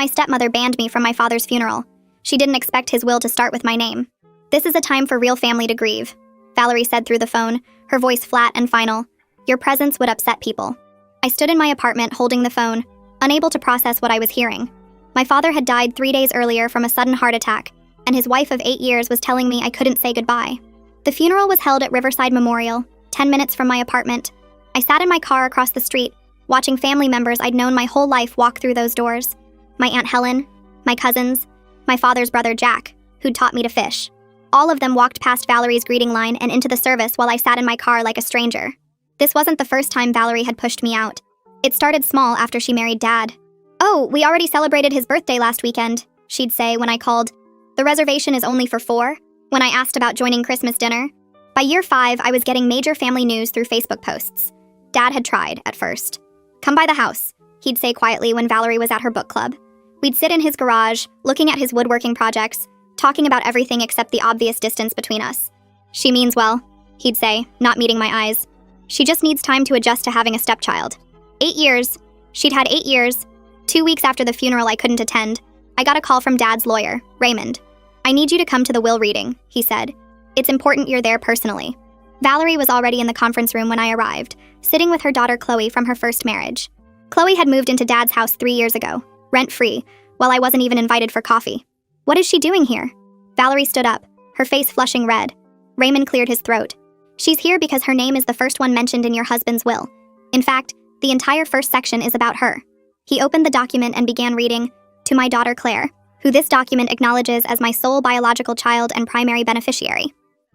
my stepmother banned me from my father's funeral. She didn't expect his will to start with my name. This is a time for real family to grieve, Valerie said through the phone, her voice flat and final. Your presence would upset people. I stood in my apartment holding the phone, unable to process what I was hearing. My father had died 3 days earlier from a sudden heart attack, and his wife of 8 years was telling me I couldn't say goodbye. The funeral was held at Riverside Memorial, 10 minutes from my apartment. I sat in my car across the street, watching family members I'd known my whole life walk through those doors. My Aunt Helen, my cousins, my father's brother Jack, who'd taught me to fish. All of them walked past Valerie's greeting line and into the service while I sat in my car like a stranger. This wasn't the first time Valerie had pushed me out. It started small after she married Dad. Oh, we already celebrated his birthday last weekend, she'd say when I called. The reservation is only for 4, when I asked about joining Christmas dinner. By year 5, I was getting major family news through Facebook posts. Dad had tried, at first. Come by the house, he'd say quietly when Valerie was at her book club. We'd sit in his garage, looking at his woodworking projects, talking about everything except the obvious distance between us. She means well, he'd say, not meeting my eyes. She just needs time to adjust to having a stepchild. 8 years. She'd had 8 years. 2 weeks after the funeral I couldn't attend, I got a call from Dad's lawyer, Raymond. I need you to come to the will reading, he said. It's important you're there personally. Valerie was already in the conference room when I arrived, sitting with her daughter Chloe from her first marriage. Chloe had moved into Dad's house 3 years ago, rent-free, while I wasn't even invited for coffee. What is she doing here? Valerie stood up, her face flushing red. Raymond cleared his throat. She's here because her name is the first one mentioned in your husband's will. In fact, the entire first section is about her. He opened the document and began reading, to my daughter Claire, who this document acknowledges as my sole biological child and primary beneficiary.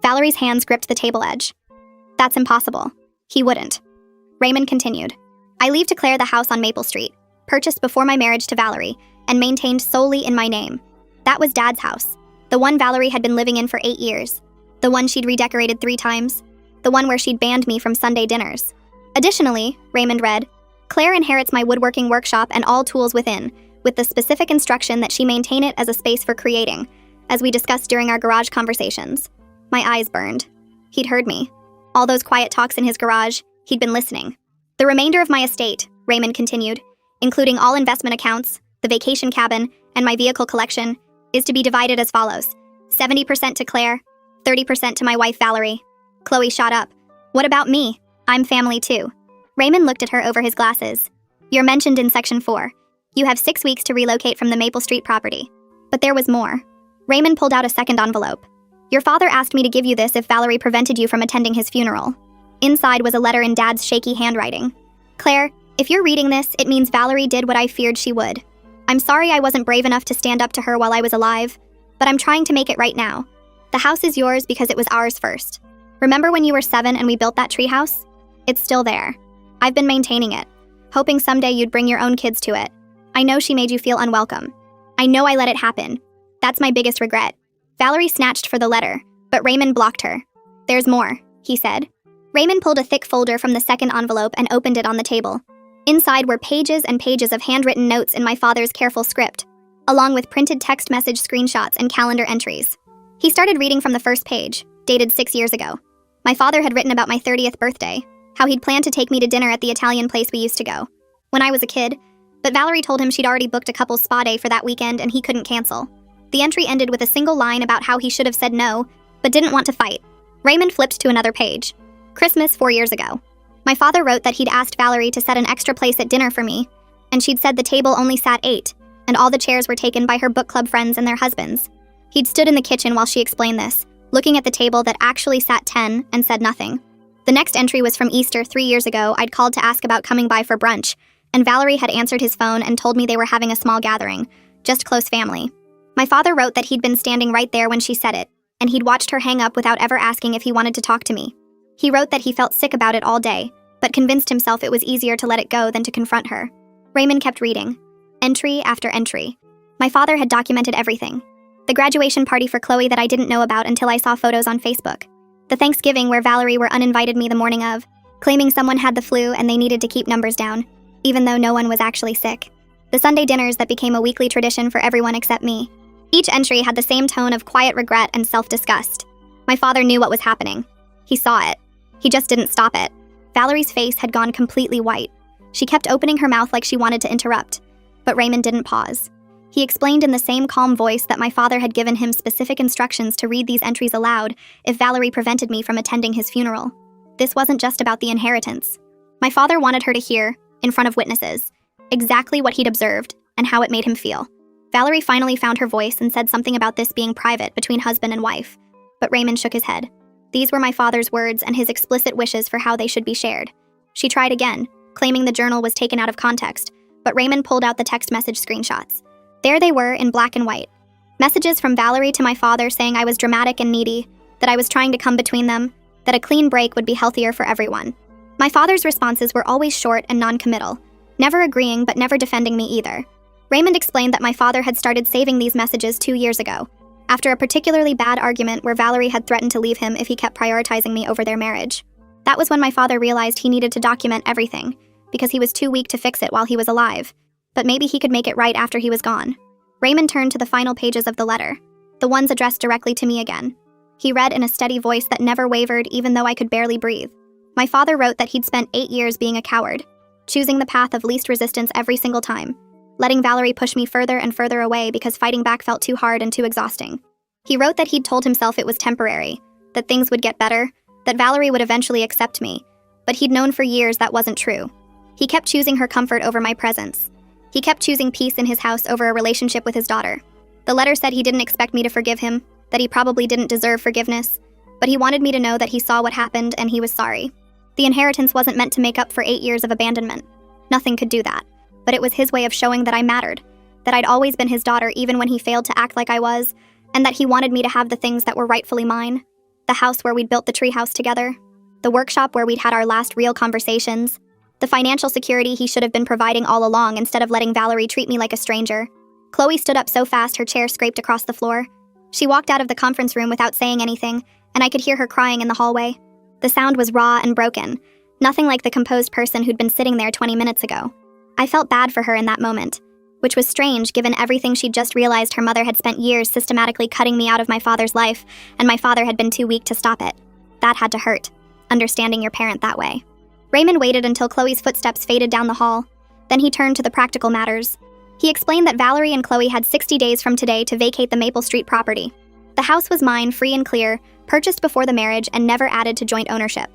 Valerie's hands gripped the table edge. That's impossible. He wouldn't. Raymond continued. I leave to Claire the house on Maple Street, purchased before my marriage to Valerie, and maintained solely in my name. That was Dad's house, the one Valerie had been living in for 8 years, the one she'd redecorated 3 times, the one where she'd banned me from Sunday dinners. Additionally, Raymond read, Claire inherits my woodworking workshop and all tools within, with the specific instruction that she maintain it as a space for creating, as we discussed during our garage conversations. My eyes burned. He'd heard me. All those quiet talks in his garage, he'd been listening. The remainder of my estate, Raymond continued, including all investment accounts, the vacation cabin, and my vehicle collection, is to be divided as follows. 70% to Claire, 30% to my wife Valerie. Chloe shot up. What about me? I'm family too. Raymond looked at her over his glasses. You're mentioned in Section 4. You have 6 weeks to relocate from the Maple Street property. But there was more. Raymond pulled out a second envelope. Your father asked me to give you this if Valerie prevented you from attending his funeral. Inside was a letter in Dad's shaky handwriting. Claire, if you're reading this, it means Valerie did what I feared she would. I'm sorry I wasn't brave enough to stand up to her while I was alive, but I'm trying to make it right now. The house is yours because it was ours first. Remember when you were 7 and we built that treehouse? It's still there. I've been maintaining it, hoping someday you'd bring your own kids to it. I know she made you feel unwelcome. I know I let it happen. That's my biggest regret. Valerie snatched for the letter, but Raymond blocked her. There's more, he said. Raymond pulled a thick folder from the second envelope and opened it on the table. Inside were pages and pages of handwritten notes in my father's careful script, along with printed text message screenshots and calendar entries. He started reading from the first page, dated 6 years ago. My father had written about my 30th birthday, how he'd planned to take me to dinner at the Italian place we used to go, when I was a kid, but Valerie told him she'd already booked a couple's spa day for that weekend and he couldn't cancel. The entry ended with a single line about how he should have said no, but didn't want to fight. Raymond flipped to another page. Christmas 4 years ago. My father wrote that he'd asked Valerie to set an extra place at dinner for me, and she'd said the table only sat 8, and all the chairs were taken by her book club friends and their husbands. He'd stood in the kitchen while she explained this, looking at the table that actually sat 10 and said nothing. The next entry was from Easter 3 years ago. I'd called to ask about coming by for brunch, and Valerie had answered his phone and told me they were having a small gathering, just close family. My father wrote that he'd been standing right there when she said it, and he'd watched her hang up without ever asking if he wanted to talk to me. He wrote that he felt sick about it all day, but convinced himself it was easier to let it go than to confront her. Raymond kept reading. Entry after entry. My father had documented everything. The graduation party for Chloe that I didn't know about until I saw photos on Facebook. The Thanksgiving where Valerie were uninvited me the morning of, claiming someone had the flu and they needed to keep numbers down, even though no one was actually sick. The Sunday dinners that became a weekly tradition for everyone except me. Each entry had the same tone of quiet regret and self-disgust. My father knew what was happening. He saw it. He just didn't stop it. Valerie's face had gone completely white. She kept opening her mouth like she wanted to interrupt, but Raymond didn't pause. He explained in the same calm voice that my father had given him specific instructions to read these entries aloud if Valerie prevented me from attending his funeral. This wasn't just about the inheritance. My father wanted her to hear, in front of witnesses, exactly what he'd observed and how it made him feel. Valerie finally found her voice and said something about this being private between husband and wife, but Raymond shook his head. These were my father's words and his explicit wishes for how they should be shared. She tried again, claiming the journal was taken out of context, but Raymond pulled out the text message screenshots. There they were in black and white. Messages from Valerie to my father saying I was dramatic and needy, that I was trying to come between them, that a clean break would be healthier for everyone. My father's responses were always short and non-committal, never agreeing but never defending me either. Raymond explained that my father had started saving these messages 2 years ago, after a particularly bad argument where Valerie had threatened to leave him if he kept prioritizing me over their marriage. That was when my father realized he needed to document everything, because he was too weak to fix it while he was alive. But maybe he could make it right after he was gone. Raymond turned to the final pages of the letter, the ones addressed directly to me again. He read in a steady voice that never wavered even though I could barely breathe. My father wrote that he'd spent 8 years being a coward, choosing the path of least resistance every single time, letting Valerie push me further and further away because fighting back felt too hard and too exhausting. He wrote that he'd told himself it was temporary, that things would get better, that Valerie would eventually accept me, but he'd known for years that wasn't true. He kept choosing her comfort over my presence. He kept choosing peace in his house over a relationship with his daughter. The letter said he didn't expect me to forgive him, that he probably didn't deserve forgiveness, but he wanted me to know that he saw what happened and he was sorry. The inheritance wasn't meant to make up for 8 years of abandonment. Nothing could do that, but it was his way of showing that I mattered, that I'd always been his daughter even when he failed to act like I was, and that he wanted me to have the things that were rightfully mine. The house where we'd built the treehouse together, the workshop where we'd had our last real conversations, the financial security he should have been providing all along instead of letting Valerie treat me like a stranger. Chloe stood up so fast her chair scraped across the floor. She walked out of the conference room without saying anything, and I could hear her crying in the hallway. The sound was raw and broken, nothing like the composed person who'd been sitting there 20 minutes ago. I felt bad for her in that moment, which was strange given everything she'd just realized her mother had spent years systematically cutting me out of my father's life, and my father had been too weak to stop it. That had to hurt, understanding your parent that way. Raymond waited until Chloe's footsteps faded down the hall. Then he turned to the practical matters. He explained that Valerie and Chloe had 60 days from today to vacate the Maple Street property. The house was mine, free and clear, purchased before the marriage and never added to joint ownership.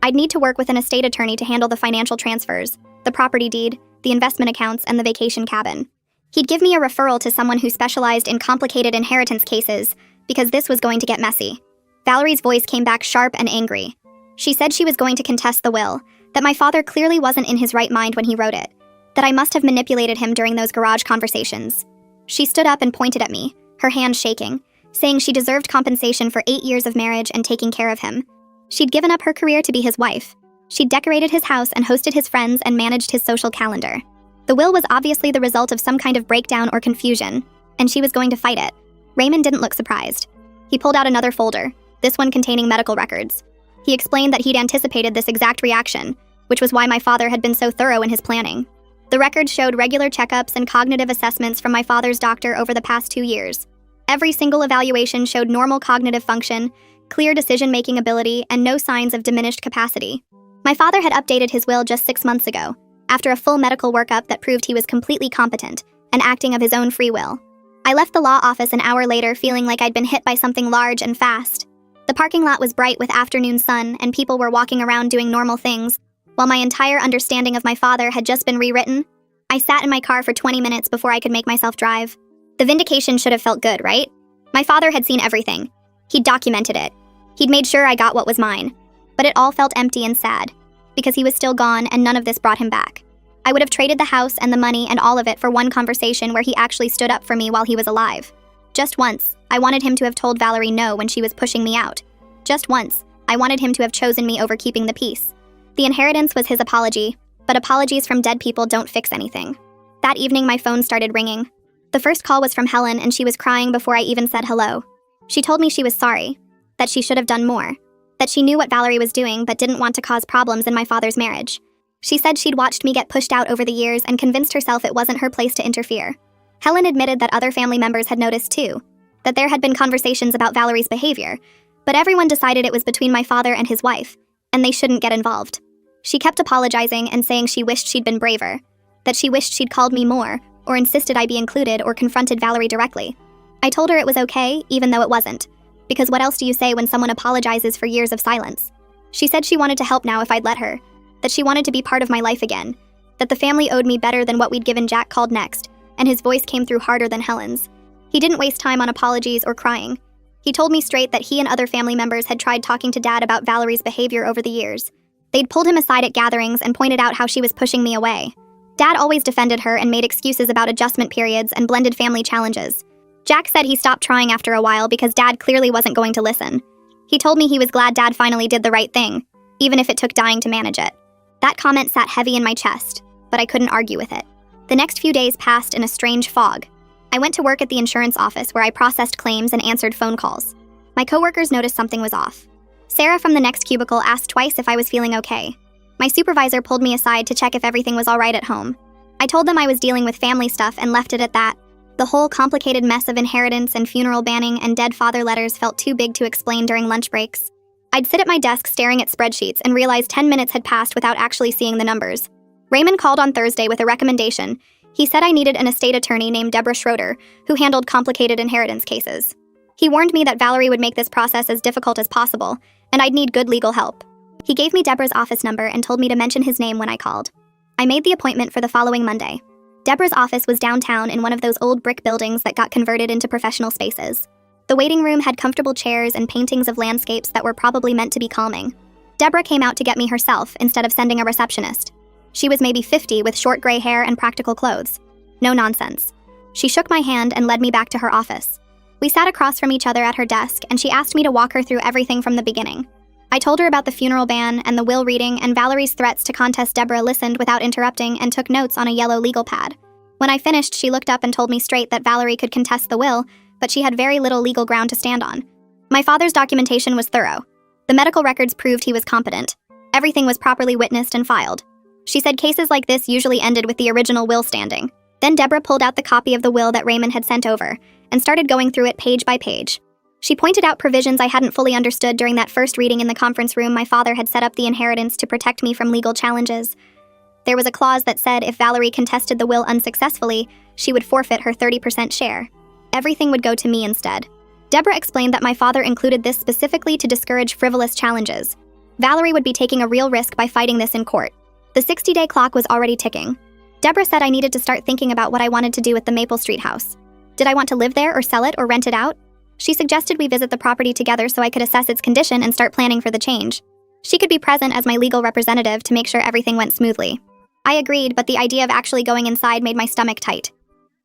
I'd need to work with an estate attorney to handle the financial transfers, the property deed, the investment accounts, and the vacation cabin. He'd give me a referral to someone who specialized in complicated inheritance cases, because this was going to get messy. Valerie's voice came back sharp and angry. She said she was going to contest the will, that my father clearly wasn't in his right mind when he wrote it, that I must have manipulated him during those garage conversations. She stood up and pointed at me, her hands shaking, saying she deserved compensation for 8 years of marriage and taking care of him. She'd given up her career to be his wife. She'd decorated his house and hosted his friends and managed his social calendar. The will was obviously the result of some kind of breakdown or confusion, and she was going to fight it. Raymond didn't look surprised. He pulled out another folder, this one containing medical records. He explained that he'd anticipated this exact reaction, which was why my father had been so thorough in his planning. The records showed regular checkups and cognitive assessments from my father's doctor over the past 2 years. Every single evaluation showed normal cognitive function, clear decision-making ability, and no signs of diminished capacity. My father had updated his will just 6 months ago, after a full medical workup that proved he was completely competent and acting of his own free will. I left the law office an hour later feeling like I'd been hit by something large and fast. The parking lot was bright with afternoon sun, and people were walking around doing normal things, while my entire understanding of my father had just been rewritten. I sat in my car for 20 minutes before I could make myself drive. The vindication should have felt good, right? My father had seen everything. He'd documented it. He'd made sure I got what was mine. But it all felt empty and sad, because he was still gone and none of this brought him back. I would have traded the house and the money and all of it for one conversation where he actually stood up for me while he was alive. Just once, I wanted him to have told Valerie no when she was pushing me out. Just once, I wanted him to have chosen me over keeping the peace. The inheritance was his apology, but apologies from dead people don't fix anything. That evening, my phone started ringing. The first call was from Helen, and she was crying before I even said hello. She told me she was sorry, that she should have done more, that she knew what Valerie was doing but didn't want to cause problems in my father's marriage. She said she'd watched me get pushed out over the years and convinced herself it wasn't her place to interfere. Helen admitted that other family members had noticed too, that there had been conversations about Valerie's behavior, but everyone decided it was between my father and his wife, and they shouldn't get involved. She kept apologizing and saying she wished she'd been braver, that she wished she'd called me more, or insisted I be included or confronted Valerie directly. I told her it was okay, even though it wasn't. Because what else do you say when someone apologizes for years of silence? She said she wanted to help now if I'd let her, that she wanted to be part of my life again, that the family owed me better than what we'd given Jack called next, and his voice came through harder than Helen's. He didn't waste time on apologies or crying. He told me straight that he and other family members had tried talking to Dad about Valerie's behavior over the years. They'd pulled him aside at gatherings and pointed out how she was pushing me away. Dad always defended her and made excuses about adjustment periods and blended family challenges. Jack said he stopped trying after a while because Dad clearly wasn't going to listen. He told me he was glad Dad finally did the right thing, even if it took dying to manage it. That comment sat heavy in my chest, but I couldn't argue with it. The next few days passed in a strange fog. I went to work at the insurance office where I processed claims and answered phone calls. My coworkers noticed something was off. Sarah from the next cubicle asked twice if I was feeling okay. My supervisor pulled me aside to check if everything was all right at home. I told them I was dealing with family stuff and left it at that. The whole complicated mess of inheritance and funeral banning and dead father letters felt too big to explain during lunch breaks. I'd sit at my desk staring at spreadsheets and realize 10 minutes had passed without actually seeing the numbers. Raymond called on Thursday with a recommendation. He said I needed an estate attorney named Deborah Schroeder, who handled complicated inheritance cases. He warned me that Valerie would make this process as difficult as possible, and I'd need good legal help. He gave me Deborah's office number and told me to mention his name when I called. I made the appointment for the following Monday. Deborah's office was downtown in one of those old brick buildings that got converted into professional spaces. The waiting room had comfortable chairs and paintings of landscapes that were probably meant to be calming. Deborah came out to get me herself instead of sending a receptionist. She was maybe 50 with short gray hair and practical clothes. No nonsense. She shook my hand and led me back to her office. We sat across from each other at her desk, and she asked me to walk her through everything from the beginning. I told her about the funeral ban and the will reading and Valerie's threats to contest. Deborah listened without interrupting and took notes on a yellow legal pad. When I finished, she looked up and told me straight that Valerie could contest the will, but she had very little legal ground to stand on. My father's documentation was thorough. The medical records proved he was competent. Everything was properly witnessed and filed. She said cases like this usually ended with the original will standing. Then Deborah pulled out the copy of the will that Raymond had sent over and started going through it page by page. She pointed out provisions I hadn't fully understood during that first reading in the conference room. My father had set up the inheritance to protect me from legal challenges. There was a clause that said if Valerie contested the will unsuccessfully, she would forfeit her 30% share. Everything would go to me instead. Deborah explained that my father included this specifically to discourage frivolous challenges. Valerie would be taking a real risk by fighting this in court. The 60-day clock was already ticking. Deborah said I needed to start thinking about what I wanted to do with the Maple Street house. Did I want to live there or sell it or rent it out? She suggested we visit the property together so I could assess its condition and start planning for the change. She could be present as my legal representative to make sure everything went smoothly. I agreed, but the idea of actually going inside made my stomach tight.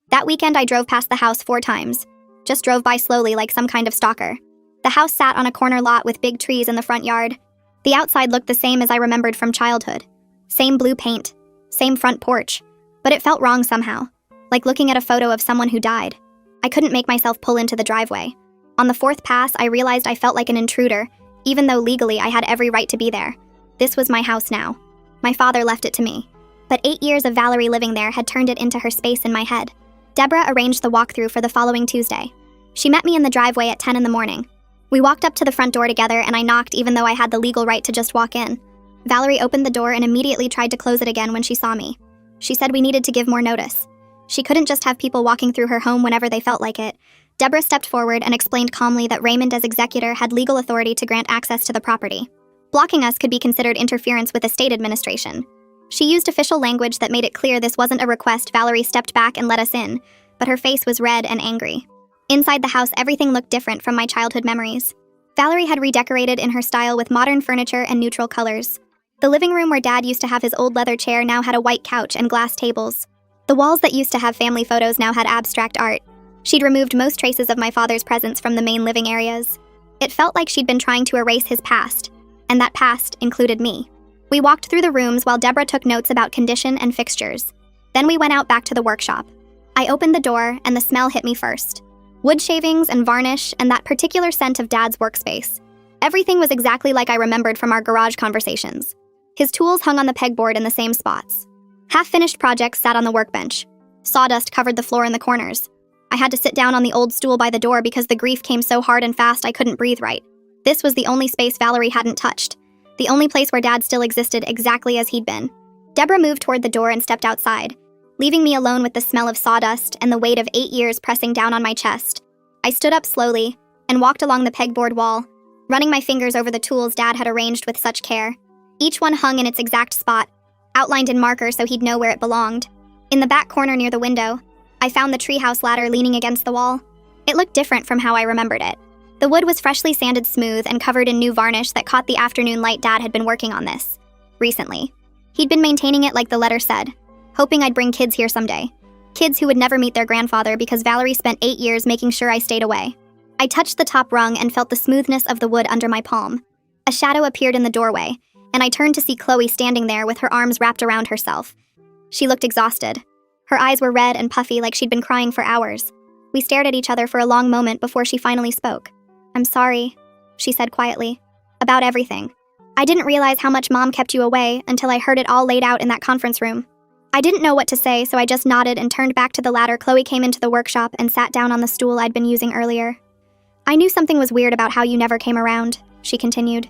That weekend, I drove past the house 4 times. Just drove by slowly like some kind of stalker. The house sat on a corner lot with big trees in the front yard. The outside looked the same as I remembered from childhood. Same blue paint, same front porch. But it felt wrong somehow, like looking at a photo of someone who died. I couldn't make myself pull into the driveway. On the 4th pass, I realized I felt like an intruder, even though legally I had every right to be there. This was my house now. My father left it to me. But 8 years of Valerie living there had turned it into her space in my head. Deborah arranged the walkthrough for the following Tuesday. She met me in the driveway at 10 in the morning. We walked up to the front door together and I knocked even though I had the legal right to just walk in. Valerie opened the door and immediately tried to close it again when she saw me. She said we needed to give more notice. She couldn't just have people walking through her home whenever they felt like it. Deborah stepped forward and explained calmly that Raymond as executor had legal authority to grant access to the property. Blocking us could be considered interference with estate administration. She used official language that made it clear this wasn't a request. Valerie stepped back and let us in, but her face was red and angry. Inside the house, everything looked different from my childhood memories. Valerie had redecorated in her style with modern furniture and neutral colors. The living room where Dad used to have his old leather chair now had a white couch and glass tables. The walls that used to have family photos now had abstract art. She'd removed most traces of my father's presence from the main living areas. It felt like she'd been trying to erase his past, and that past included me. We walked through the rooms while Deborah took notes about condition and fixtures. Then we went out back to the workshop. I opened the door, and the smell hit me first. Wood shavings and varnish and that particular scent of Dad's workspace. Everything was exactly like I remembered from our garage conversations. His tools hung on the pegboard in the same spots. Half-finished projects sat on the workbench. Sawdust covered the floor in the corners. I had to sit down on the old stool by the door because the grief came so hard and fast I couldn't breathe right. This was the only space Valerie hadn't touched. The only place where Dad still existed exactly as he'd been. Deborah moved toward the door and stepped outside. leaving me alone with the smell of sawdust and the weight of 8 years pressing down on my chest. I stood up slowly and walked along the pegboard wall, running my fingers over the tools Dad had arranged with such care. Each one hung in its exact spot, outlined in marker so he'd know where it belonged. In the back corner near the window, I found the treehouse ladder leaning against the wall. It looked different from how I remembered it. The wood was freshly sanded smooth and covered in new varnish that caught the afternoon light. Dad had been working on this recently. He'd been maintaining it like the letter said, hoping I'd bring kids here someday. Kids who would never meet their grandfather because Valerie spent 8 years making sure I stayed away. I touched the top rung and felt the smoothness of the wood under my palm. A shadow appeared in the doorway, and I turned to see Chloe standing there with her arms wrapped around herself. She looked exhausted. Her eyes were red and puffy like she'd been crying for hours. We stared at each other for a long moment before she finally spoke. "I'm sorry," she said quietly. "About everything. I didn't realize how much Mom kept you away until I heard it all laid out in that conference room." I didn't know what to say, so I just nodded and turned back to the ladder. Chloe came into the workshop and sat down on the stool I'd been using earlier. "I knew something was weird about how you never came around," she continued.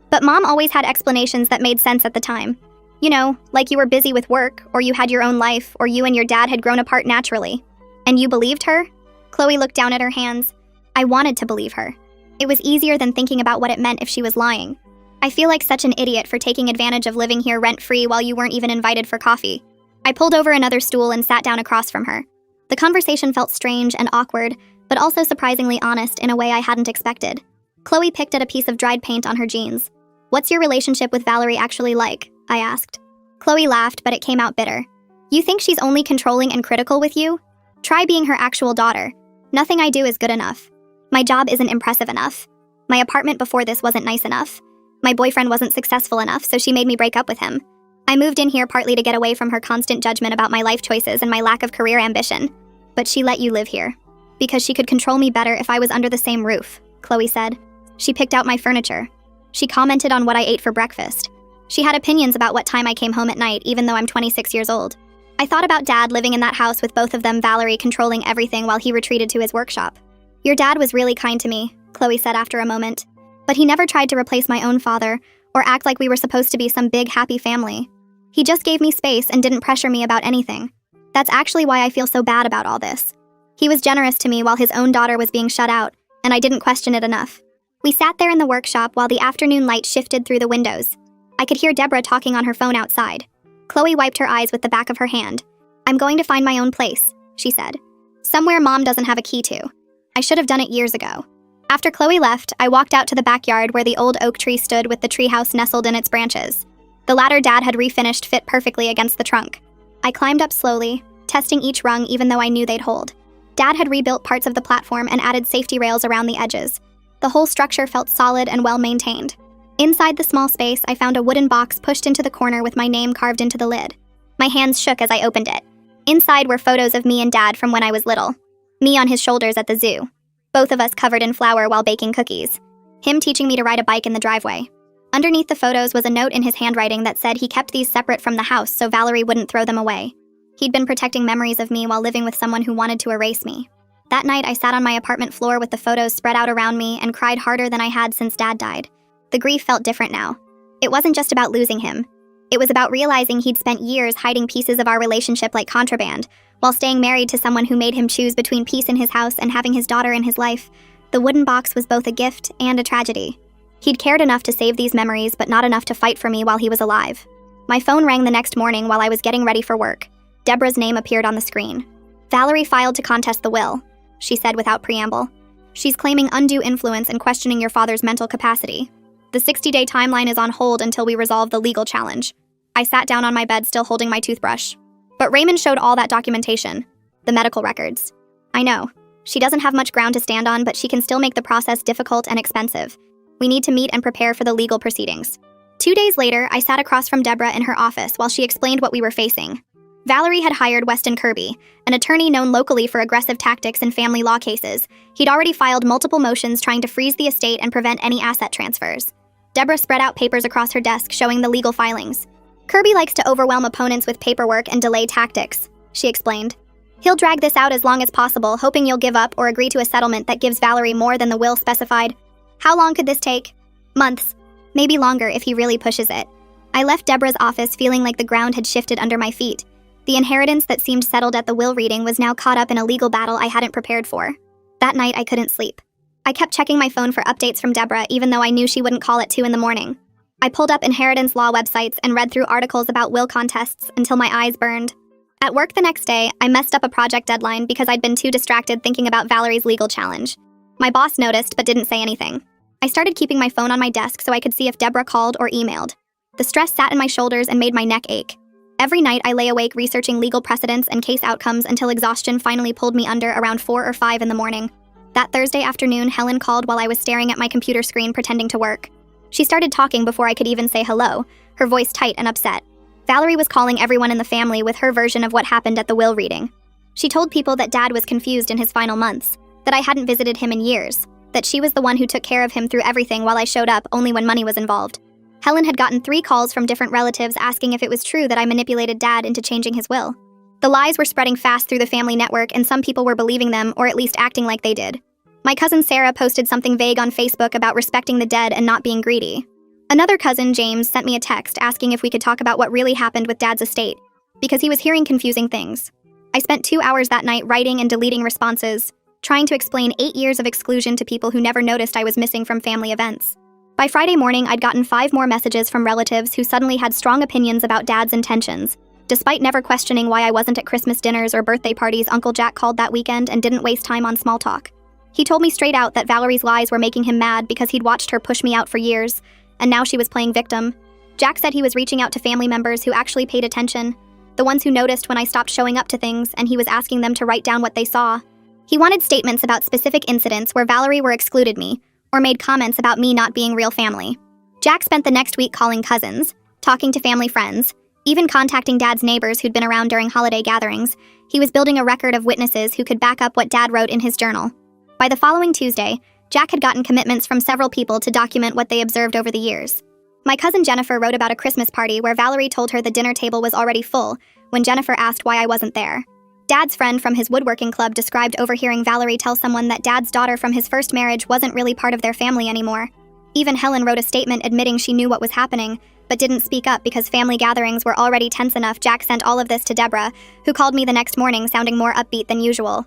"But Mom always had explanations that made sense at the time. You know, like you were busy with work, or you had your own life, or you and your dad had grown apart naturally. And you believed her?" Chloe looked down at her hands. I wanted to believe her. It was easier than thinking about what it meant if she was lying. "I feel like such an idiot for taking advantage of living here rent-free while you weren't even invited for coffee." I pulled over another stool and sat down across from her. The conversation felt strange and awkward, but also surprisingly honest in a way I hadn't expected. Chloe picked at a piece of dried paint on her jeans. "What's your relationship with Valerie actually like?" I asked. Chloe laughed, but it came out bitter. "You think she's only controlling and critical with you? Try being her actual daughter. Nothing I do is good enough. My job isn't impressive enough. My apartment before this wasn't nice enough. My boyfriend wasn't successful enough, so she made me break up with him. I moved in here partly to get away from her constant judgment about my life choices and my lack of career ambition. But she let you live here. Because she could control me better if I was under the same roof," Chloe said. "She picked out my furniture. She commented on what I ate for breakfast. She had opinions about what time I came home at night, even though I'm 26 years old. I thought about Dad living in that house with both of them, Valerie controlling everything while he retreated to his workshop. Your dad was really kind to me," Chloe said after a moment. "But he never tried to replace my own father or act like we were supposed to be some big, happy family. He just gave me space and didn't pressure me about anything. That's actually why I feel so bad about all this. He was generous to me while his own daughter was being shut out, and I didn't question it enough." We sat there in the workshop while the afternoon light shifted through the windows. I could hear Deborah talking on her phone outside. Chloe wiped her eyes with the back of her hand. "I'm going to find my own place," she said. "Somewhere Mom doesn't have a key to. I should have done it years ago." After Chloe left, I walked out to the backyard where the old oak tree stood with the treehouse nestled in its branches. The ladder Dad had refinished fit perfectly against the trunk. I climbed up slowly, testing each rung even though I knew they'd hold. Dad had rebuilt parts of the platform and added safety rails around the edges. The whole structure felt solid and well-maintained. Inside the small space, I found a wooden box pushed into the corner with my name carved into the lid. My hands shook as I opened it. Inside were photos of me and Dad from when I was little. Me on his shoulders at the zoo. Both of us covered in flour while baking cookies. Him teaching me to ride a bike in the driveway. Underneath the photos was a note in his handwriting that said he kept these separate from the house so Valerie wouldn't throw them away. He'd been protecting memories of me while living with someone who wanted to erase me. That night, I sat on my apartment floor with the photos spread out around me and cried harder than I had since Dad died. The grief felt different now. It wasn't just about losing him. It was about realizing he'd spent years hiding pieces of our relationship like contraband, while staying married to someone who made him choose between peace in his house and having his daughter in his life. The wooden box was both a gift and a tragedy. He'd cared enough to save these memories, but not enough to fight for me while he was alive. My phone rang the next morning while I was getting ready for work. Deborah's name appeared on the screen. "Valerie filed to contest the will," she said without preamble. "She's claiming undue influence and questioning your father's mental capacity. The 60-day timeline is on hold until we resolve the legal challenge." I sat down on my bed, still holding my toothbrush. But Raymond showed all that documentation. The medical records. "I know. She doesn't have much ground to stand on, but she can still make the process difficult and expensive. We need to meet and prepare for the legal proceedings." 2 days later, I sat across from Deborah in her office while she explained what we were facing. Valerie had hired Weston Kirby, an attorney known locally for aggressive tactics in family law cases. He'd already filed multiple motions trying to freeze the estate and prevent any asset transfers. Deborah spread out papers across her desk showing the legal filings. "Kirby likes to overwhelm opponents with paperwork and delay tactics," she explained. "He'll drag this out as long as possible, hoping you'll give up or agree to a settlement that gives Valerie more than the will specified. How long could this take? Months. Maybe longer if he really pushes it." I left Deborah's office feeling like the ground had shifted under my feet. The inheritance that seemed settled at the will reading was now caught up in a legal battle I hadn't prepared for. That night, I couldn't sleep. I kept checking my phone for updates from Deborah, even though I knew she wouldn't call at 2 in the morning. I pulled up inheritance law websites and read through articles about will contests until my eyes burned. At work the next day, I messed up a project deadline because I'd been too distracted thinking about Valerie's legal challenge. My boss noticed but didn't say anything. I started keeping my phone on my desk so I could see if Deborah called or emailed. The stress sat in my shoulders and made my neck ache. Every night I lay awake researching legal precedents and case outcomes until exhaustion finally pulled me under around 4 or 5 in the morning. That Thursday afternoon, Helen called while I was staring at my computer screen pretending to work. She started talking before I could even say hello, her voice tight and upset. Valerie was calling everyone in the family with her version of what happened at the will reading. She told people that Dad was confused in his final months, that I hadn't visited him in years, that she was the one who took care of him through everything while I showed up only when money was involved. Helen had gotten 3 calls from different relatives asking if it was true that I manipulated Dad into changing his will. The lies were spreading fast through the family network and some people were believing them or at least acting like they did. My cousin Sarah posted something vague on Facebook about respecting the dead and not being greedy. Another cousin, James, sent me a text asking if we could talk about what really happened with Dad's estate, because he was hearing confusing things. I spent 2 hours that night writing and deleting responses, trying to explain 8 years of exclusion to people who never noticed I was missing from family events. By Friday morning, I'd gotten 5 more messages from relatives who suddenly had strong opinions about Dad's intentions. Despite never questioning why I wasn't at Christmas dinners or birthday parties, Uncle Jack called that weekend and didn't waste time on small talk. He told me straight out that Valerie's lies were making him mad because he'd watched her push me out for years, and now she was playing victim. Jack said he was reaching out to family members who actually paid attention, the ones who noticed when I stopped showing up to things, and he was asking them to write down what they saw. He wanted statements about specific incidents where Valerie were excluded me, or made comments about me not being real family. Jack spent the next week calling cousins, talking to family friends, even contacting Dad's neighbors who'd been around during holiday gatherings. He was building a record of witnesses who could back up what Dad wrote in his journal. By the following Tuesday, Jack had gotten commitments from several people to document what they observed over the years. My cousin Jennifer wrote about a Christmas party where Valerie told her the dinner table was already full when Jennifer asked why I wasn't there. Dad's friend from his woodworking club described overhearing Valerie tell someone that Dad's daughter from his first marriage wasn't really part of their family anymore. Even Helen wrote a statement admitting she knew what was happening, but didn't speak up because family gatherings were already tense enough. Jack sent all of this to Deborah, who called me the next morning sounding more upbeat than usual.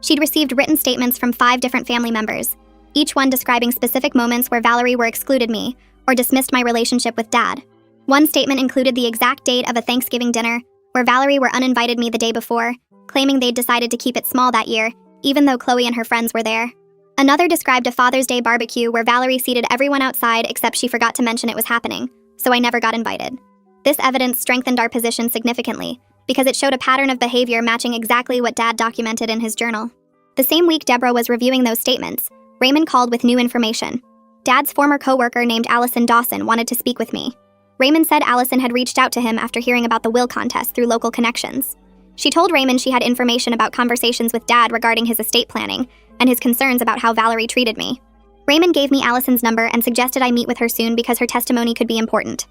She'd received written statements from 5 different family members, each one describing specific moments where Valerie were excluded me or dismissed my relationship with Dad. One statement included the exact date of a Thanksgiving dinner where Valerie were uninvited me the day before, claiming they'd decided to keep it small that year, even though Chloe and her friends were there. Another described a Father's Day barbecue where Valerie seated everyone outside except she forgot to mention it was happening, so I never got invited. This evidence strengthened our position significantly, because it showed a pattern of behavior matching exactly what Dad documented in his journal. The same week Deborah was reviewing those statements, Raymond called with new information. Dad's former coworker named Allison Dawson wanted to speak with me. Raymond said Allison had reached out to him after hearing about the will contest through local connections. She told Raymond she had information about conversations with Dad regarding his estate planning and his concerns about how Valerie treated me. Raymond gave me Allison's number and suggested I meet with her soon because her testimony could be important.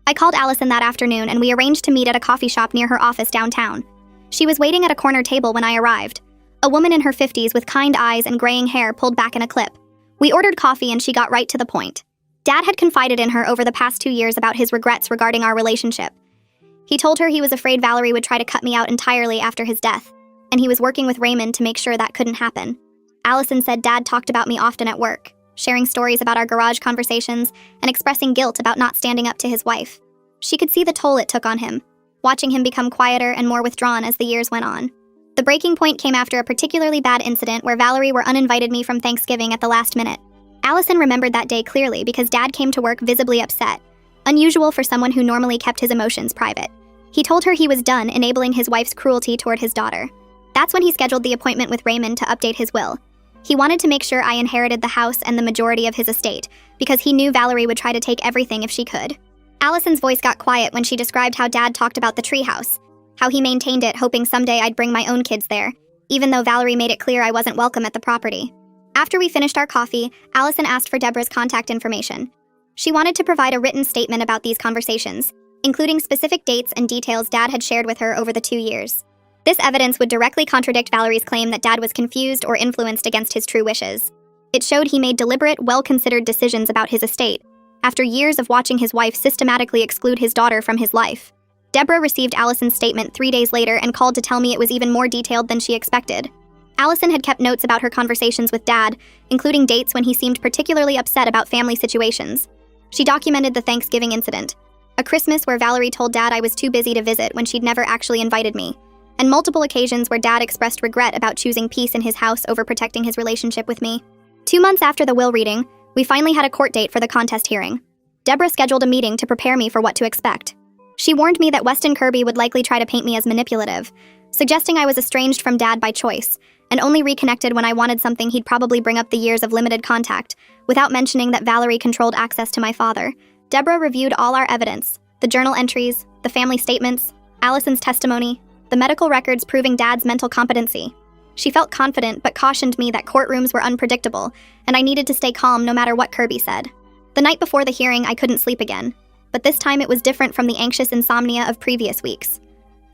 I called Allison that afternoon and we arranged to meet at a coffee shop near her office downtown. She was waiting at a corner table when I arrived. A woman in her 50s with kind eyes and graying hair pulled back in a clip. We ordered coffee and she got right to the point. Dad had confided in her over the past 2 years about his regrets regarding our relationship. He told her he was afraid Valerie would try to cut me out entirely after his death, and he was working with Raymond to make sure that couldn't happen. Allison said Dad talked about me often at work, sharing stories about our garage conversations and expressing guilt about not standing up to his wife. She could see the toll it took on him, watching him become quieter and more withdrawn as the years went on. The breaking point came after a particularly bad incident where Valerie were uninvited me from Thanksgiving at the last minute. Allison remembered that day clearly because Dad came to work visibly upset, unusual for someone who normally kept his emotions private. He told her he was done enabling his wife's cruelty toward his daughter. That's when he scheduled the appointment with Raymond to update his will. He wanted to make sure I inherited the house and the majority of his estate, because he knew Valerie would try to take everything if she could. Allison's voice got quiet when she described how Dad talked about the treehouse, how he maintained it hoping someday I'd bring my own kids there, even though Valerie made it clear I wasn't welcome at the property. After we finished our coffee, Allison asked for Deborah's contact information. She wanted to provide a written statement about these conversations, including specific dates and details Dad had shared with her over the 2 years. This evidence would directly contradict Valerie's claim that Dad was confused or influenced against his true wishes. It showed he made deliberate, well-considered decisions about his estate, after years of watching his wife systematically exclude his daughter from his life. Deborah received Allison's statement 3 days later and called to tell me it was even more detailed than she expected. Allison had kept notes about her conversations with Dad, including dates when he seemed particularly upset about family situations. She documented the Thanksgiving incident, a Christmas where Valerie told Dad I was too busy to visit when she'd never actually invited me, and multiple occasions where Dad expressed regret about choosing peace in his house over protecting his relationship with me. 2 months after the will reading, we finally had a court date for the contest hearing. Deborah scheduled a meeting to prepare me for what to expect. She warned me that Weston Kirby would likely try to paint me as manipulative, suggesting I was estranged from Dad by choice, and only reconnected when I wanted something. He'd probably bring up the years of limited contact, without mentioning that Valerie controlled access to my father. Deborah reviewed all our evidence, the journal entries, the family statements, Allison's testimony, the medical records proving Dad's mental competency. She felt confident but cautioned me that courtrooms were unpredictable, and I needed to stay calm no matter what Kirby said. The night before the hearing, I couldn't sleep again, but this time it was different from the anxious insomnia of previous weeks.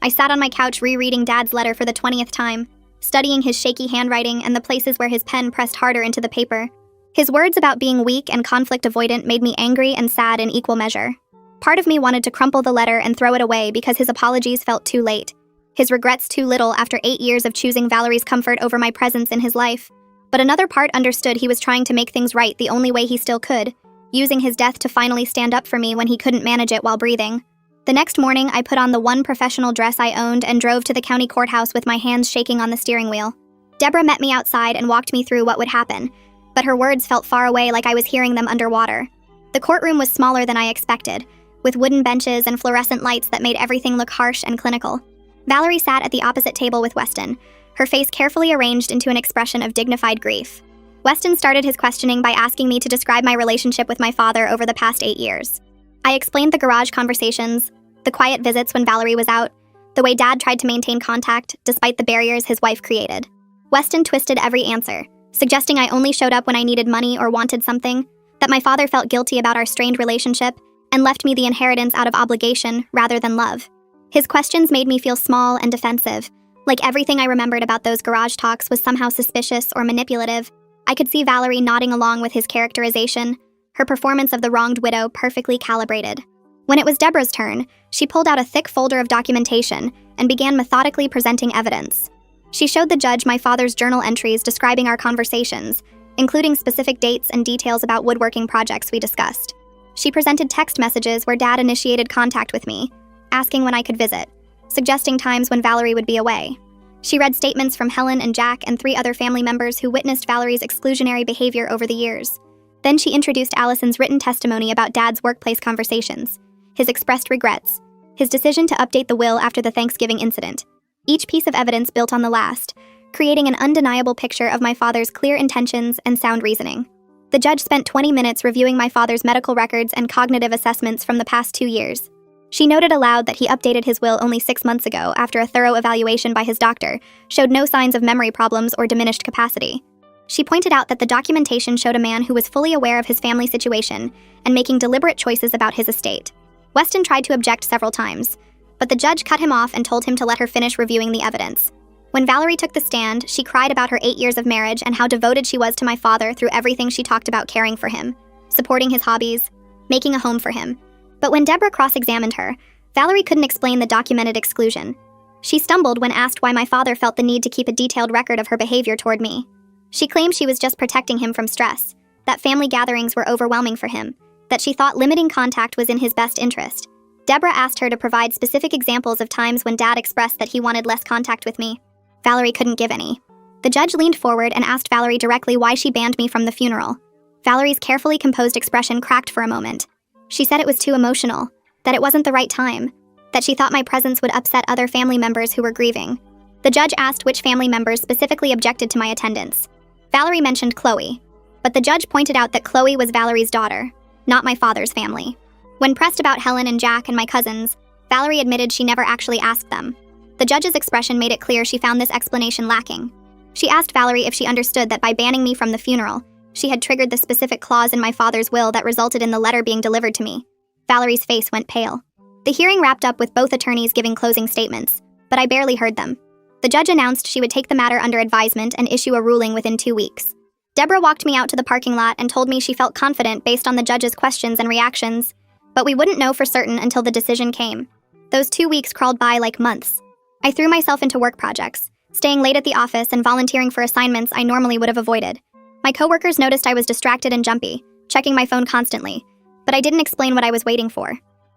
I sat on my couch rereading Dad's letter for the 20th time, studying his shaky handwriting and the places where his pen pressed harder into the paper. His words about being weak and conflict avoidant made me angry and sad in equal measure. Part of me wanted to crumple the letter and throw it away because his apologies felt too late, his regrets too little after 8 years of choosing Valerie's comfort over my presence in his life. But another part understood he was trying to make things right the only way he still could, using his death to finally stand up for me when he couldn't manage it while breathing. The next morning, I put on the one professional dress I owned and drove to the county courthouse with my hands shaking on the steering wheel. Deborah met me outside and walked me through what would happen, but her words felt far away, like I was hearing them underwater. The courtroom was smaller than I expected, with wooden benches and fluorescent lights that made everything look harsh and clinical. Valerie sat at the opposite table with Weston, her face carefully arranged into an expression of dignified grief. Weston started his questioning by asking me to describe my relationship with my father over the past 8 years. I explained the garage conversations, the quiet visits when Valerie was out, the way Dad tried to maintain contact despite the barriers his wife created. Weston twisted every answer, suggesting I only showed up when I needed money or wanted something, that my father felt guilty about our strained relationship, and left me the inheritance out of obligation rather than love. His questions made me feel small and defensive, like everything I remembered about those garage talks was somehow suspicious or manipulative. I could see Valerie nodding along with his characterization, her performance of the wronged widow perfectly calibrated. When it was Deborah's turn, she pulled out a thick folder of documentation and began methodically presenting evidence. She showed the judge my father's journal entries describing our conversations, including specific dates and details about woodworking projects we discussed. She presented text messages where Dad initiated contact with me, asking when I could visit, suggesting times when Valerie would be away. She read statements from Helen and Jack and 3 other family members who witnessed Valerie's exclusionary behavior over the years. Then she introduced Allison's written testimony about Dad's workplace conversations, his expressed regrets, his decision to update the will after the Thanksgiving incident. Each piece of evidence built on the last, creating an undeniable picture of my father's clear intentions and sound reasoning. The judge spent 20 minutes reviewing my father's medical records and cognitive assessments from the past 2 years. She noted aloud that he updated his will only 6 months ago after a thorough evaluation by his doctor showed no signs of memory problems or diminished capacity. She pointed out that the documentation showed a man who was fully aware of his family situation and making deliberate choices about his estate. Weston tried to object several times, but the judge cut him off and told him to let her finish reviewing the evidence. When Valerie took the stand, she cried about her 8 years of marriage and how devoted she was to my father through everything. She talked about caring for him, supporting his hobbies, making a home for him. But when Deborah cross-examined her, Valerie couldn't explain the documented exclusion. She stumbled when asked why my father felt the need to keep a detailed record of her behavior toward me. She claimed she was just protecting him from stress, that family gatherings were overwhelming for him, that she thought limiting contact was in his best interest. Deborah asked her to provide specific examples of times when Dad expressed that he wanted less contact with me. Valerie couldn't give any. The judge leaned forward and asked Valerie directly why she banned me from the funeral. Valerie's carefully composed expression cracked for a moment. She said it was too emotional, that it wasn't the right time, that she thought my presence would upset other family members who were grieving. The judge asked which family members specifically objected to my attendance. Valerie mentioned Chloe, but the judge pointed out that Chloe was Valerie's daughter, not my father's family. When pressed about Helen and Jack and my cousins, Valerie admitted she never actually asked them. The judge's expression made it clear she found this explanation lacking. She asked Valerie if she understood that by banning me from the funeral, she had triggered the specific clause in my father's will that resulted in the letter being delivered to me. Valerie's face went pale. The hearing wrapped up with both attorneys giving closing statements, but I barely heard them. The judge announced she would take the matter under advisement and issue a ruling within 2 weeks. Deborah walked me out to the parking lot and told me she felt confident based on the judge's questions and reactions, but we wouldn't know for certain until the decision came. Those 2 weeks crawled by like months. I threw myself into work projects, staying late at the office and volunteering for assignments I normally would have avoided. My coworkers noticed I was distracted and jumpy, checking my phone constantly, but I didn't explain what I was waiting for.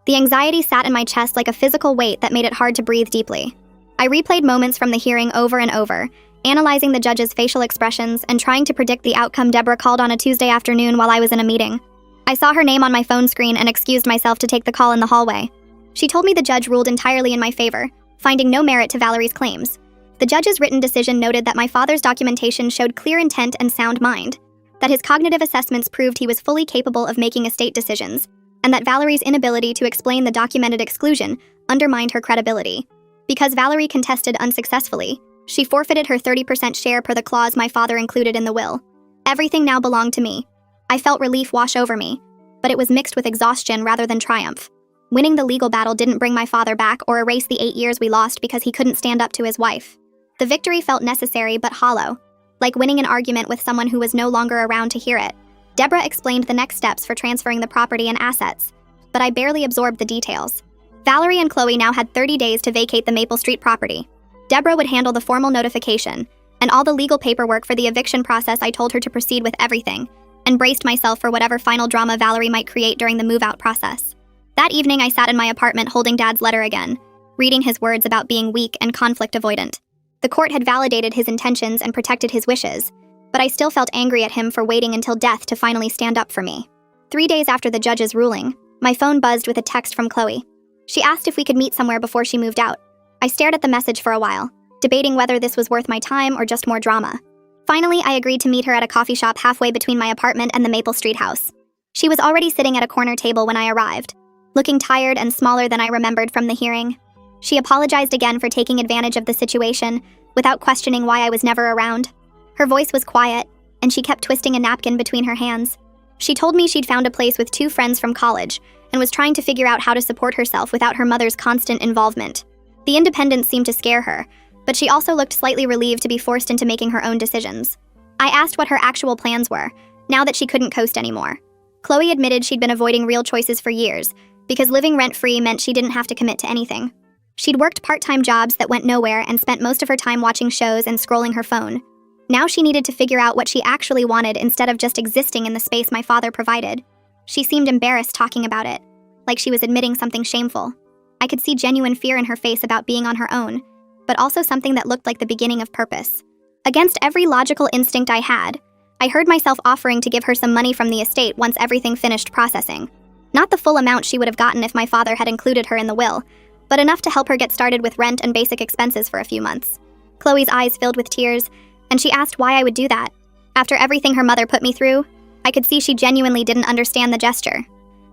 The anxiety sat in my chest like a physical weight that made it hard to breathe deeply. I replayed moments from the hearing over and over, analyzing the judge's facial expressions and trying to predict the outcome. Deborah called on a Tuesday afternoon while I was in a meeting. I saw her name on my phone screen and excused myself to take the call in the hallway. She told me the judge ruled entirely in my favor, finding no merit to Valerie's claims. The judge's written decision noted that my father's documentation showed clear intent and sound mind, that his cognitive assessments proved he was fully capable of making estate decisions, and that Valerie's inability to explain the documented exclusion undermined her credibility. Because Valerie contested unsuccessfully, she forfeited her 30% share per the clause my father included in the will. Everything now belonged to me. I felt relief wash over me, but it was mixed with exhaustion rather than triumph. Winning the legal battle didn't bring my father back or erase the 8 years we lost because he couldn't stand up to his wife. The victory felt necessary but hollow, like winning an argument with someone who was no longer around to hear it. Deborah explained the next steps for transferring the property and assets, but I barely absorbed the details. Valerie and Chloe now had 30 days to vacate the Maple Street property. Deborah would handle the formal notification, and all the legal paperwork for the eviction process. I told her to proceed with everything, and braced myself for whatever final drama Valerie might create during the move-out process. That evening, I sat in my apartment holding Dad's letter again, reading his words about being weak and conflict avoidant. The court had validated his intentions and protected his wishes, but I still felt angry at him for waiting until death to finally stand up for me. 3 days after the judge's ruling, my phone buzzed with a text from Chloe. She asked if we could meet somewhere before she moved out. I stared at the message for a while, debating whether this was worth my time or just more drama. Finally, I agreed to meet her at a coffee shop halfway between my apartment and the Maple Street house. She was already sitting at a corner table when I arrived, looking tired and smaller than I remembered from the hearing. She apologized again for taking advantage of the situation, without questioning why I was never around. Her voice was quiet, and she kept twisting a napkin between her hands. She told me she'd found a place with 2 friends from college, and was trying to figure out how to support herself without her mother's constant involvement. The independence seemed to scare her, but she also looked slightly relieved to be forced into making her own decisions. I asked what her actual plans were, now that she couldn't coast anymore. Chloe admitted she'd been avoiding real choices for years, because living rent-free meant she didn't have to commit to anything. She'd worked part-time jobs that went nowhere and spent most of her time watching shows and scrolling her phone. Now she needed to figure out what she actually wanted instead of just existing in the space my father provided. She seemed embarrassed talking about it, like she was admitting something shameful. I could see genuine fear in her face about being on her own, but also something that looked like the beginning of purpose. Against every logical instinct I had, I heard myself offering to give her some money from the estate once everything finished processing. Not the full amount she would have gotten if my father had included her in the will, but enough to help her get started with rent and basic expenses for a few months. Chloe's eyes filled with tears, and she asked why I would do that. After everything her mother put me through, I could see she genuinely didn't understand the gesture.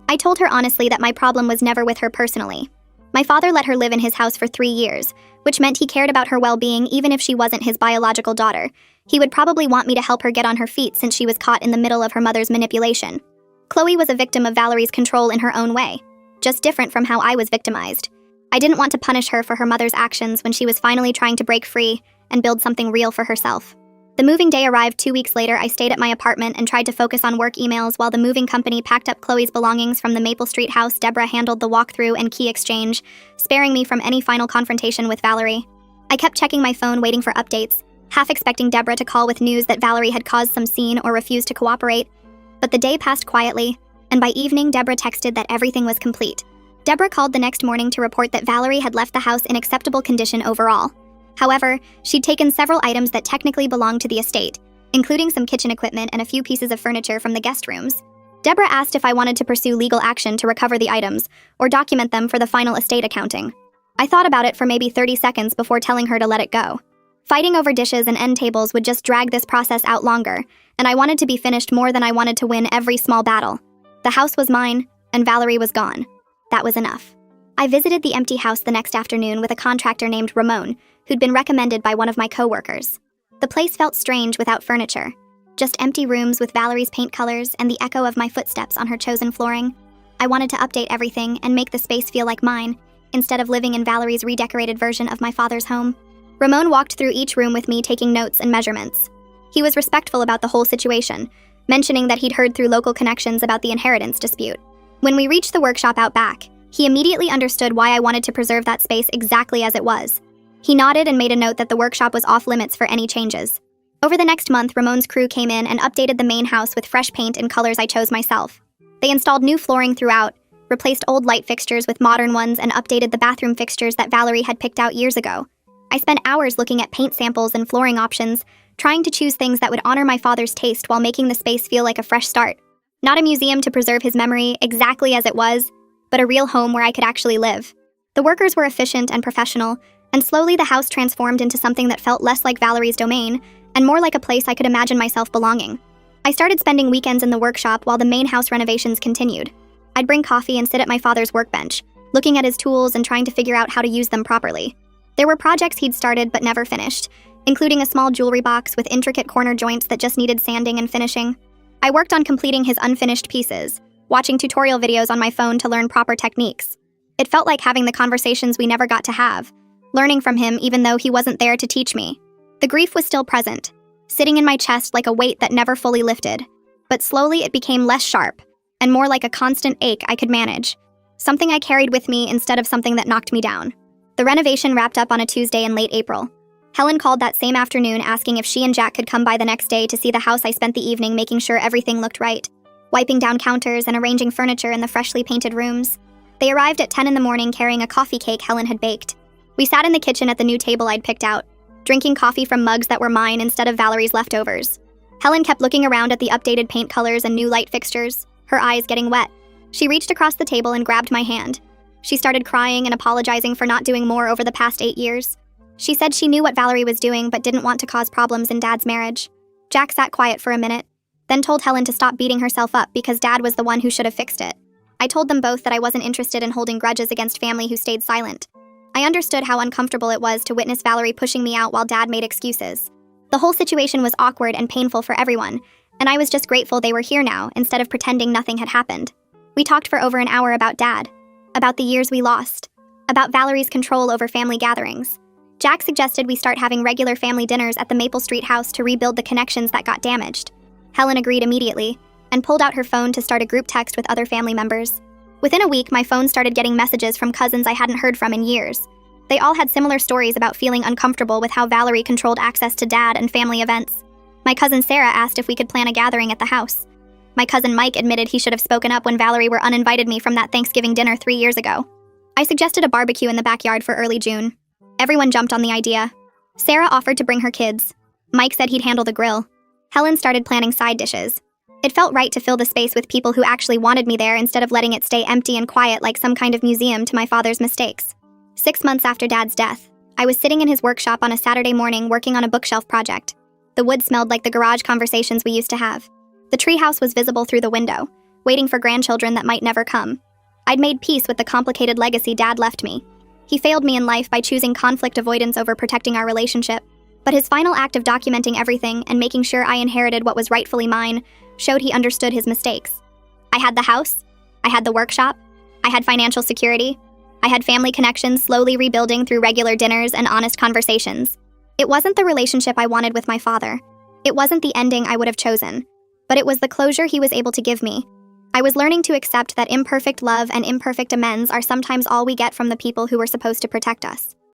I told her honestly that my problem was never with her personally. My father let her live in his house for 3 years, which meant he cared about her well-being even if she wasn't his biological daughter. He would probably want me to help her get on her feet since she was caught in the middle of her mother's manipulation. Chloe was a victim of Valerie's control in her own way, just different from how I was victimized. I didn't want to punish her for her mother's actions when she was finally trying to break free and build something real for herself. The moving day arrived 2 weeks later. I stayed at my apartment and tried to focus on work emails while the moving company packed up Chloe's belongings from the Maple Street house. Deborah handled the walkthrough and key exchange, sparing me from any final confrontation with Valerie. I kept checking my phone waiting for updates, half expecting Deborah to call with news that Valerie had caused some scene or refused to cooperate. But the day passed quietly, and by evening Deborah texted that everything was complete. Deborah called the next morning to report that Valerie had left the house in acceptable condition overall. However, she'd taken several items that technically belonged to the estate, including some kitchen equipment and a few pieces of furniture from the guest rooms. Deborah asked if I wanted to pursue legal action to recover the items or document them for the final estate accounting. I thought about it for maybe 30 seconds before telling her to let it go. Fighting over dishes and end tables would just drag this process out longer, and I wanted to be finished more than I wanted to win every small battle. The house was mine, and Valerie was gone. That was enough. I visited the empty house the next afternoon with a contractor named Ramon, who'd been recommended by one of my coworkers. The place felt strange without furniture, just empty rooms with Valerie's paint colors and the echo of my footsteps on her chosen flooring. I wanted to update everything and make the space feel like mine, instead of living in Valerie's redecorated version of my father's home. Ramon walked through each room with me, taking notes and measurements. He was respectful about the whole situation, mentioning that he'd heard through local connections about the inheritance dispute. When we reached the workshop out back, He immediately understood why I wanted to preserve that space exactly as it was. He nodded and made a note that the workshop was off limits for any changes. Over the next month, Ramon's crew came in and updated the main house with fresh paint in colors I chose myself. They installed new flooring throughout, replaced old light fixtures with modern ones, and updated the bathroom fixtures that Valerie had picked out years ago. I spent hours looking at paint samples and flooring options, trying to choose things that would honor my father's taste while making the space feel like a fresh start. Not a museum to preserve his memory exactly as it was, but a real home where I could actually live. The workers were efficient and professional, and slowly the house transformed into something that felt less like Valerie's domain and more like a place I could imagine myself belonging. I started spending weekends in the workshop while the main house renovations continued. I'd bring coffee and sit at my father's workbench, looking at his tools and trying to figure out how to use them properly. There were projects he'd started but never finished, including a small jewelry box with intricate corner joints that just needed sanding and finishing. I worked on completing his unfinished pieces, watching tutorial videos on my phone to learn proper techniques. It felt like having the conversations we never got to have, learning from him even though he wasn't there to teach me. The grief was still present, sitting in my chest like a weight that never fully lifted, but slowly it became less sharp and more like a constant ache I could manage, something I carried with me instead of something that knocked me down. The renovation wrapped up on a Tuesday in late April. Helen called that same afternoon asking if she and Jack could come by the next day to see the house I spent the evening making sure everything looked right, wiping down counters and arranging furniture in the freshly painted rooms. They arrived at 10 in the morning carrying a coffee cake Helen had baked. We sat in the kitchen at the new table I'd picked out, drinking coffee from mugs that were mine instead of Valerie's leftovers. Helen kept looking around at the updated paint colors and new light fixtures, her eyes getting wet. She reached across the table and grabbed my hand. She started crying and apologizing for not doing more over the past 8 years. She said she knew what Valerie was doing but didn't want to cause problems in Dad's marriage. Jack sat quiet for a minute, then told Helen to stop beating herself up because Dad was the one who should have fixed it. I told them both that I wasn't interested in holding grudges against family who stayed silent. I understood how uncomfortable it was to witness Valerie pushing me out while Dad made excuses. The whole situation was awkward and painful for everyone, and I was just grateful they were here now instead of pretending nothing had happened. We talked for over an hour about Dad, about the years we lost, about Valerie's control over family gatherings. Jack suggested we start having regular family dinners at the Maple Street house to rebuild the connections that got damaged. Helen agreed immediately and pulled out her phone to start a group text with other family members. Within a week, my phone started getting messages from cousins I hadn't heard from in years. They all had similar stories about feeling uncomfortable with how Valerie controlled access to Dad and family events. My cousin Sarah asked if we could plan a gathering at the house. My cousin Mike admitted he should have spoken up when Valerie were uninvited me from that Thanksgiving dinner 3 years ago. I suggested a barbecue in the backyard for early June. Everyone jumped on the idea. Sarah offered to bring her kids. Mike said he'd handle the grill. Helen started planning side dishes. It felt right to fill the space with people who actually wanted me there instead of letting it stay empty and quiet like some kind of museum to my father's mistakes. 6 months after Dad's death, I was sitting in his workshop on a Saturday morning working on a bookshelf project. The wood smelled like the garage conversations we used to have. The treehouse was visible through the window, waiting for grandchildren that might never come. I'd made peace with the complicated legacy Dad left me. He failed me in life by choosing conflict avoidance over protecting our relationship, but his final act of documenting everything and making sure I inherited what was rightfully mine showed he understood his mistakes. I had the house, I had the workshop, I had financial security, I had family connections slowly rebuilding through regular dinners and honest conversations. It wasn't the relationship I wanted with my father. It wasn't the ending I would have chosen, but it was the closure he was able to give me. I was learning to accept that imperfect love and imperfect amends are sometimes all we get from the people who were supposed to protect us.